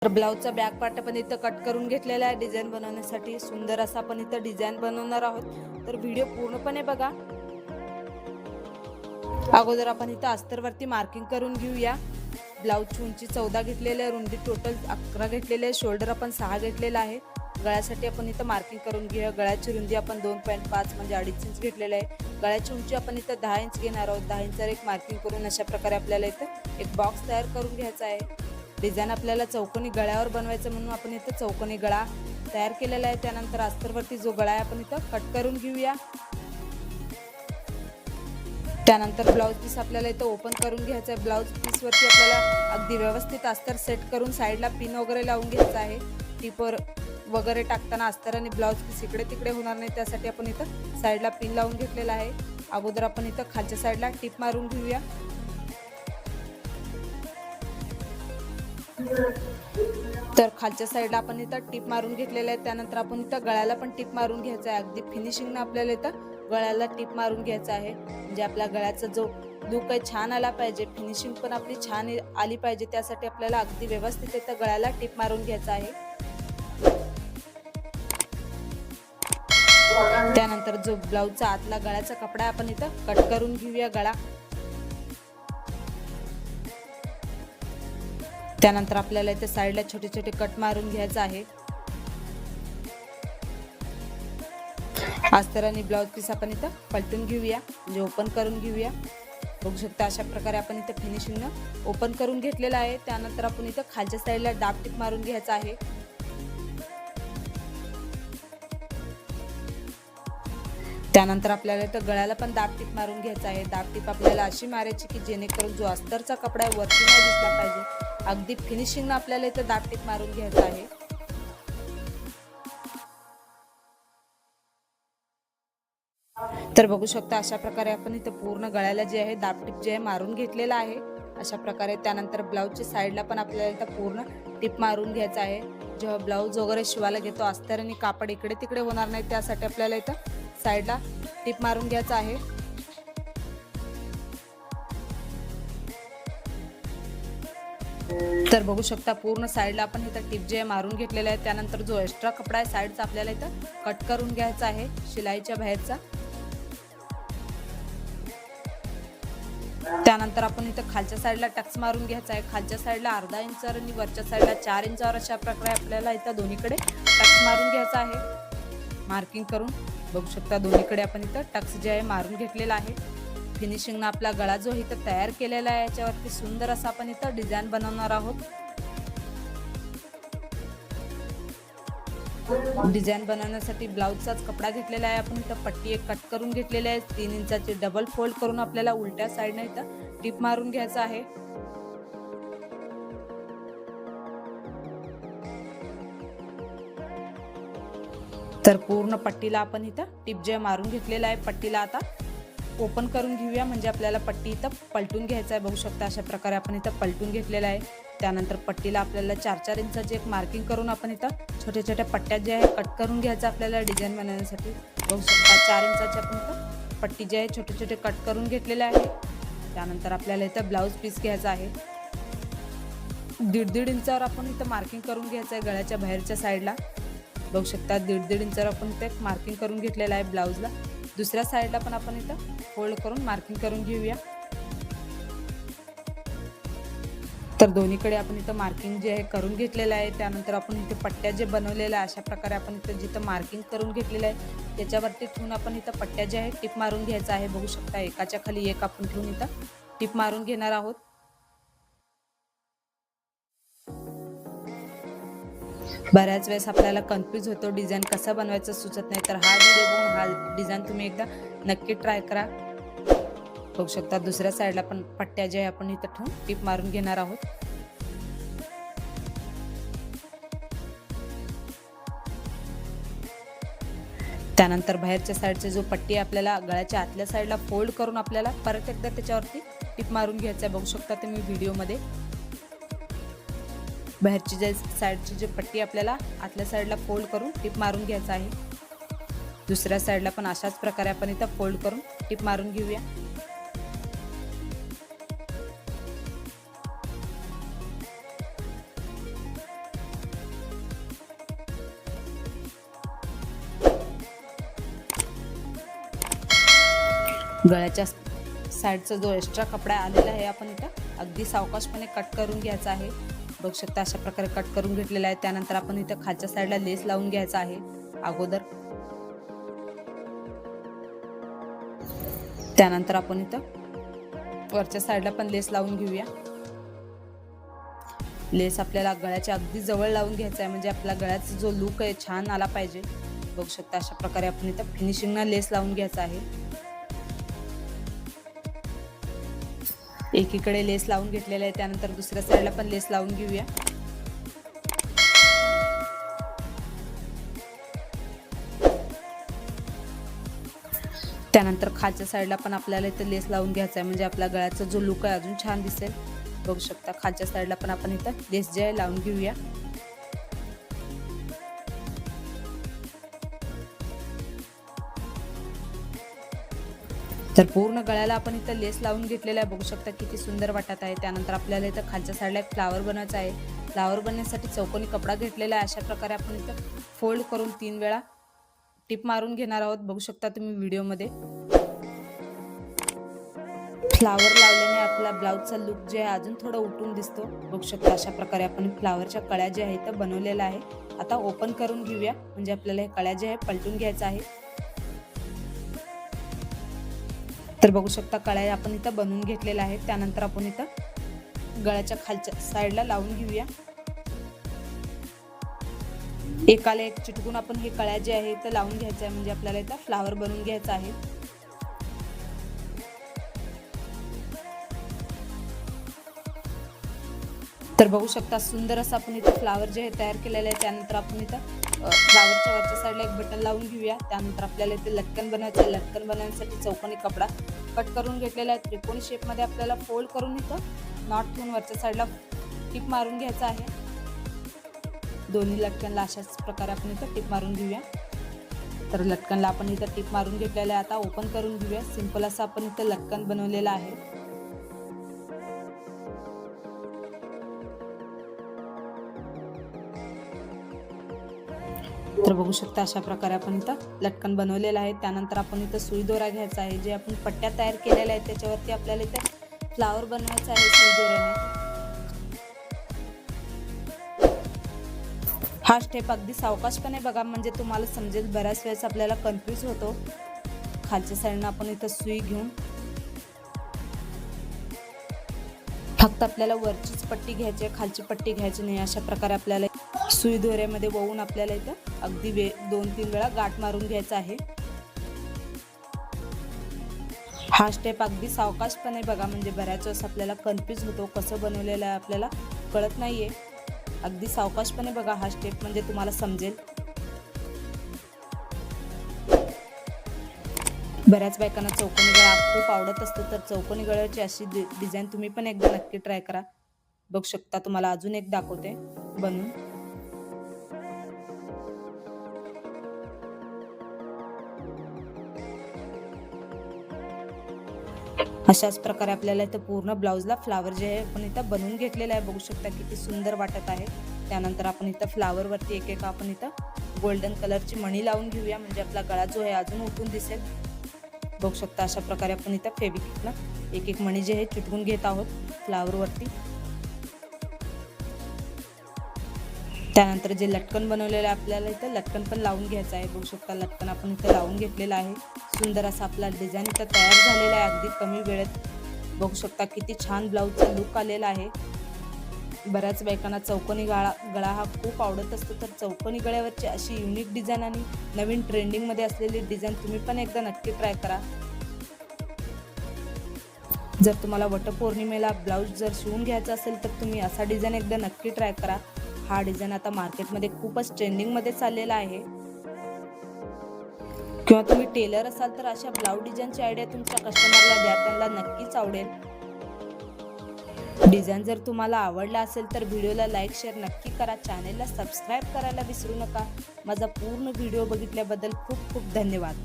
ब्लाउजचा back part पण इथं cut करून घेतलेला आहे डिझाईन बनवण्यासाठी. सुंदर असा पण इथं डिझाईन बनवणार आहोत, तर व्हिडिओ पूर्णपणे बघा. अगोदर आपण इथं अस्तरवरती मार्किंग करून घेऊया. ब्लाउजची उंची 14 घेतलेली आहे, रुंदी टोटल 11 घेतलेली आहे, शोल्डर आपण 6 घेतलेला आहे. गळ्यासाठी आपण इथं मार्किंग करून घेऊया. गळ्याची रुंदी आपण 2.5 म्हणजे 2.5 इंच घेतलेले आहे. गळ्याची उंची आपण इथं 10 इंच घेणार आहोत. 10 इंचावर एक मार्किंग करून अशा प्रकारे आपल्याला इथं एक बॉक्स तयार करून घ्यायचा आहे. डिझाईन आपल्याला चौकोनी गळ्यावर बनवायचं म्हणून आपण इथं चौकोनी गळा तयार केलेला आहे. त्यानंतर अस्तरवरती जो गळा आहे आपण इथं कट करून घेऊया. त्यानंतर ब्लाउज पीस आपल्याला इथं ओपन करून घ्यायचं आहे. ब्लाउज पीसवरती आपल्याला अगदी व्यवस्थित अस्तर सेट करून साईडला पिन वगैरे लावून घ्यायचं आहे. टिपवर वगैरे टाकताना अस्तर आणि ब्लाउज पीस इकडे तिकडे होणार नाही, त्यासाठी आपण इथं साईडला पिन लावून घेतलेला आहे. अगोदर आपण इथं खालच्या साईडला टिप मारून घेऊया. तर खालच्या साईडला आपण इथं टिप मारून घेतलेलं आहे. त्यानंतर आपण इथं गळ्याला पण टिप मारून घ्यायचं आहे. अगदी फिनिशिंगनं आपल्याला इथं गळ्याला टिप मारून घ्यायचं आहे, म्हणजे आपल्या गळ्याचा जो लुक आहे छान आला पाहिजे, फिनिशिंग पण आपली छान आली पाहिजे, त्यासाठी आपल्याला अगदी व्यवस्थित इथं गळ्याला टिप मारून घ्यायचं आहे. त्यानंतर जो ब्लाउजचा आतला गळ्याचा कपडा आपण इथं कट करून घेऊया गळा. त्यानंतर आपल्याला इथे साईडला छोटे छोटे कट मारून घ्यायचं आहे. अस्तर आणि ब्लाउज पीस आपण इथं पलटून घेऊया, म्हणजे ओपन करून घेऊया. बघू शकता अशा प्रकारे आपण इथं फिनिशिंगनं ओपन करून घेतलेलं आहे. त्यानंतर आपण इथं खालच्या साईडला डाब टिप मारून घ्यायचं आहे. त्यानंतर आपल्याला इथं गळ्याला पण दाब टिप मारून घ्यायचं आहे. दाब टिप आपल्याला अशी मारायची की जेणेकरून जो अस्तरचा कपडा आहे वरती नाही दिसला पाहिजे. अगदी फिनिशिंगनं आपल्याला इथं दाब टिप मारून घ्यायचं आहे. तर बघू शकता अशा प्रकारे आपण इथं पूर्ण गळ्याला जे आहे दाब टिप जे आहे मारून घेतलेला आहे अशा प्रकारे. त्यानंतर ब्लाउजच्या साईडला पण आपल्याला इथं पूर्ण टिप मारून घ्यायचं आहे. जेव्हा ब्लाउज वगैरे शिवायला घेतो अस्तर आणि कापड इकडे तिकडे होणार नाही, त्यासाठी आपल्याला इथं साईडला टिप मारून घ्यायचं आहे. तर बघू शकता पूर्ण साईडला आपण इथं टिप जे आहे मारून घेतलेला आहे. त्यानंतर जो एक्स्ट्रा कपडा आहे साईडचा आपल्याला इथं कट करून घ्यायचा आहे शिलाईच्या बाहेरचा. त्यानंतर आपण इथं खालच्या साईडला टक्स मारून घ्यायचा आहे. खालच्या साईडला अर्धा इंचावर आणि वरच्या साईडला 4 इंचावर अशा प्रकारे आपल्याला इथं दोन्हीकडे टक्स मारून घ्यायचा आहे मार्किंग करून. बघू शकता दोन्हीकडे आपण इथं टक्स जे आहे मारून घेतलेला आहे. फिनिशिंगनं आपला गळा जो इथं तयार केलेला आहे याच्यावरती सुंदर असा आपण इथं डिझाईन बनवणार आहोत. डिझाईन बनवण्यासाठी ब्लाउजचाच कपडा घेतलेला आहे आपण. इथं पट्टी एक कट करून घेतलेली आहे. 3 इंचाची डबल फोल्ड करून आपल्याला उलट्या साईडने इथं टिप मारून घ्यायचं आहे. तर पूर्ण पट्टीला आपण इथं टिप जे मारून घेतलेला आहे. पट्टीला आता ओपन करून घेऊया, म्हणजे आपल्याला पट्टी इथं पलटून घ्यायचं आहे. बघू शकता अशा प्रकारे आपण इथं पलटून घेतलेला आहे. त्यानंतर पट्टीला आपल्याला 4-4 इंचाची एक मार्किंग करून आपण इथं छोट्या छोट्या पट्ट्या जे आहे कट करून घ्यायचं आपल्याला डिझाईन बनवण्यासाठी. बघू शकता 4 इंचाची आपण इथं पट्टी जे आहे छोटे छोटे कट करून घेतलेले आहे. त्यानंतर आपल्याला इथं ब्लाउज पीस घ्यायचा आहे. 1.5 इंचावर आपण इथं मार्किंग करून घ्यायचं आहे गळ्याच्या बाहेरच्या साईडला. बघू शकता 1.5 इंचावर आपण इथे मार्किंग करून घेतलेलं आहे ब्लाउजला. दुसऱ्या साईडला पण आपण इथं फोल्ड करून मार्किंग करून घेऊया. तर दोन्हीकडे आपण इथं मार्किंग जे आहे करून घेतलेलं आहे. त्यानंतर आपण इथे पट्ट्या जे बनवलेल्या आहे अशा प्रकारे आपण इथं जिथं मार्किंग करून घेतलेलं आहे त्याच्यावरती ठेवून आपण इथं पट्ट्या जे आहे टिप मारून घ्यायचं आहे. बघू शकता एकाच्या खाली एक आपण ठेवून इथं टिप मारून घेणार आहोत. बऱ्याच वेळेस आपल्याला कन्फ्यूज होतो, डिझाईन कसं बनवायचं सुचत नाही, तर हा व्हिडिओ बघून हा डिझाईन तुम्ही एकदा नक्की ट्राय करा. बघू शकता दुसऱ्या साईडला पण पट्ट्या जे आहे आपण इथं ठेवून टिप मारून घेणार आहोत. त्यानंतर बाहेरच्या साईडचे जो पट्टी आपल्याला गळ्याच्या आतल्या साईडला फोल्ड करून आपल्याला परत एकदा त्याच्यावरती टिप मारून घ्यायचं आहे. बघू शकता तुम्ही व्हिडिओमध्ये बाहेरची जे साईडची जी पट्टी आपल्याला आतल्या साईडला फोल्ड करून टिप मारून घ्यायचं आहे. दुसऱ्या साईडला पण अशाच प्रकारे आपण इथं फोल्ड करून टिप मारून घेऊया. गळ्याच्या साईडचा जो एक्स्ट्रा कपडा आलेला आहे आपण इथं अगदी सावकाशपणे कट करून घ्यायचा आहे। बघू शकता अशा प्रकारे कट करून घेतलेला आहे। त्यानंतर आपण इथं खालच्या साईडला लेस लावून घ्यायचा आहे अगोदर। त्यानंतर आपण इथं वरच्या साईडला पण लेस लावून घेऊया। लेस आपल्याला गळ्याच्या अगदी जवळ लावून घ्यायचा आहे, म्हणजे आपला गळ्याचा जो लुक आहे छान आला पाहिजे। बघू शकता अशा प्रकारे आपण इथं फिनिशिंगला लेस लावून घ्यायचा आहे। एकीकडे लेस लावून घेतलेला आहे, त्यानंतर दुसऱ्या साईडला पण लेस लावून घेऊया। त्यानंतर खालच्या साईडला पण आपल्याला इथे लेस लावून घ्यायचा आहे, म्हणजे आपल्या गळ्याचा जो लुक आहे अजून छान दिसेल। बघू शकता खालच्या साईडला पण आपण इथं लेस जे आहे लावून घेऊया। तर पूर्ण गळ्याला आपण इथं लेस लावून घेतलेला आहे। बघू शकता किती सुंदर वाटत आहे। त्यानंतर आपल्याला इथं खालच्या साईडला एक फ्लावर बनवायचा आहे। फ्लावर बनवण्यासाठी चौकोनी कपडा घेतलेला आहे। अशा प्रकारे आपण इथं फोल्ड करून 3 वेळा टिप मारून घेणार आहोत। बघू शकता तुम्ही व्हिडिओमध्ये। फ्लावर लावल्याने आपला ब्लाउजचा लुक जे आहे अजून थोडा उठून दिसतो। बघू शकता अशा प्रकारे आपण फ्लावरच्या कळ्या ज्या आहेत त्या बनवलेल्या आहे। आता ओपन करून घेऊया, म्हणजे आपल्याला हे कळ्या जे आहे पलटून घ्यायचा आहे। तर बघू शकता कळ्या आपण इथं बनवून घेतलेल्या आहेत। त्यानंतर आपण इथं गळ्याच्या खालच्या साईडला लावून घेऊया। एकाला एक चिटकून आपण हे कळ्या जे आहे ते लावून घ्यायचं आहे, म्हणजे आपल्याला इथं फ्लावर बनवून घ्यायचा आहे। तर बघू शकता सुंदर असं आपण इथं फ्लावर जे आहे तयार केलेलं आहे। त्यानंतर आपण इथं फ्लावरच्या वरच्या साईडला एक बटन लावून घेऊया। त्यानंतर आपल्याला इथे लटकन बनवायचं आहे। लटकन बनवण्यासाठी चौकोनी कपडा कट करून घेतलेला आहे। त्रिकोणी शेपमध्ये आपल्याला फोल्ड करून इथं नॉट ठेवून वरच्या साईडला टिप मारून घ्यायचा आहे। दोन्ही लटकनला अशाच प्रकारे आपण इथं टिप मारून घेऊया। तर लटकनला आपण इथं टिप मारून घेतलेलं आहे। आता ओपन करून घेऊया। सिंपल असं आपण इथं लटकन बनवलेलं आहे। तर बघू शकता अशा प्रकारे आपण इथं लटकन बनवलेलं आहे। त्यानंतर आपण इथं सुई दोरा घ्यायचा आहे। जे आपण पट्ट्या तयार केलेल्या आहेत त्याच्यावरती आपल्याला इथं फ्लावर बनवायचा आहे सुई दोऱ्याने। हा स्टेप अगदी सावकाशपणे बघा, म्हणजे तुम्हाला समजेल। बऱ्याच वेळेस आपल्याला कन्फ्यूज होतो। खालच्या साईडनं आपण इथं सुई घेऊन फक्त आपल्याला वरचीच पट्टी घ्यायची आहे, खालची पट्टी घ्यायची नाही। अशा प्रकारे आपल्याला सुई दोऱ्यामध्ये वळून आपल्याला इथं अगदी 2-3 वेळा गाठ मारून घ्यायचा आहे। हा स्टेप अगदी सावकाशपणे बघा, म्हणजे बऱ्याच वेळेस आपल्याला कन्फ्यूज होतो, कसं बनवलेलं आहे आपल्याला कळत नाहीये। अगदी सावकाशपणे बघा हा स्टेप, म्हणजे तुम्हाला समजेल। बऱ्याच बायकांना चौकोनी गळा खूप आवडत असतो, तर चौकोनी गळ्याची अशी डिझाईन तुम्ही पण एकदा नक्की ट्राय करा। बघू शकता तुम्हाला अजून एक दाखवते बनवून। अशाच प्रकारे आपल्याला इथं पूर्ण ब्लाउजला फ्लावर जे आहे आपण इथं बनवून घेतलेलं आहे। बघू शकता किती सुंदर वाटत आहे। त्यानंतर आपण इथं फ्लावरवरती एक आपण इथं गोल्डन कलरची मणी लावून घेऊया, म्हणजे आपला गळा जो आहे अजून उठून दिसेल। बघू शकता अशा प्रकारे आपण इथं फेविक्विकला एक मणी जे आहे चिटकून घेत आहोत फ्लावरवरती। त्यानंतर जे लटकन बनवलेलं आहे आपल्याला इथं लटकन पण लावून घ्यायचं आहे। बघू शकता लटकन आपण इथं लावून घेतलेलं आहे। सुंदर असा आपला डिझाईन इथं तयार झालेला आहे अगदी कमी वेळेत। बघू शकता किती छान ब्लाउजचा लुक आलेला आहे। बऱ्याच बायकांना चौकोनी गळा हा खूप आवडत असतो, तर चौकोनी गळ्यावरची अशी युनिक डिझाईन आणि नवीन ट्रेंडिंगमध्ये असलेली डिझाईन तुम्ही पण एकदा नक्की ट्राय करा। जर तुम्हाला वटपौर्णिमेला ब्लाउज जर शिवून घ्यायचा असेल तर तुम्ही असा डिझाईन एकदा नक्की ट्राय करा। हा डिझाईन आता मार्केटमध्ये खूपच ट्रेंडिंगमध्ये चाललेला आहे। किंवा तुम्ही टेलर असाल तर अशा ब्लाउज डिझाईनची आयडिया तुमच्या कस्टमरला द्या, त्यांना नक्कीच आवडेल। डिझाईन जर तुम्हाला आवडला असेल तर व्हिडिओला लाईक शेअर नक्की करा। चॅनेलला सबस्क्राईब करायला विसरू नका। माझा पूर्ण व्हिडिओ बघितल्याबद्दल खूप खूप धन्यवाद।